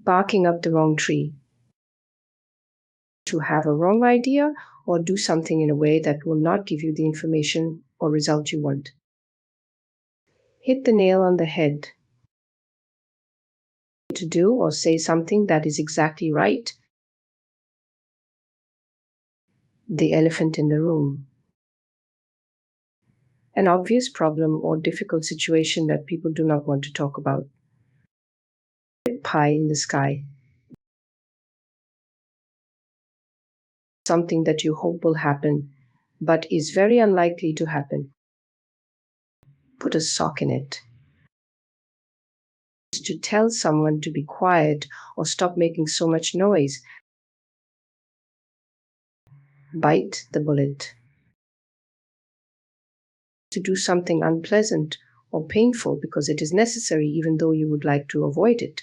barking up the wrong tree, to have a wrong idea, or do something in a way that will not give you the information or result you want. Hit the nail on the head. To do or say something that is exactly right. The elephant in the room. An obvious problem or difficult situation that people do not want to talk about. Pie in the sky. Something that you hope will happen, but is very unlikely to happen. Put a sock in it. To tell someone to be quiet or stop making so much noise. Bite the bullet. To do something unpleasant or painful because it is necessary even though you would like to avoid it.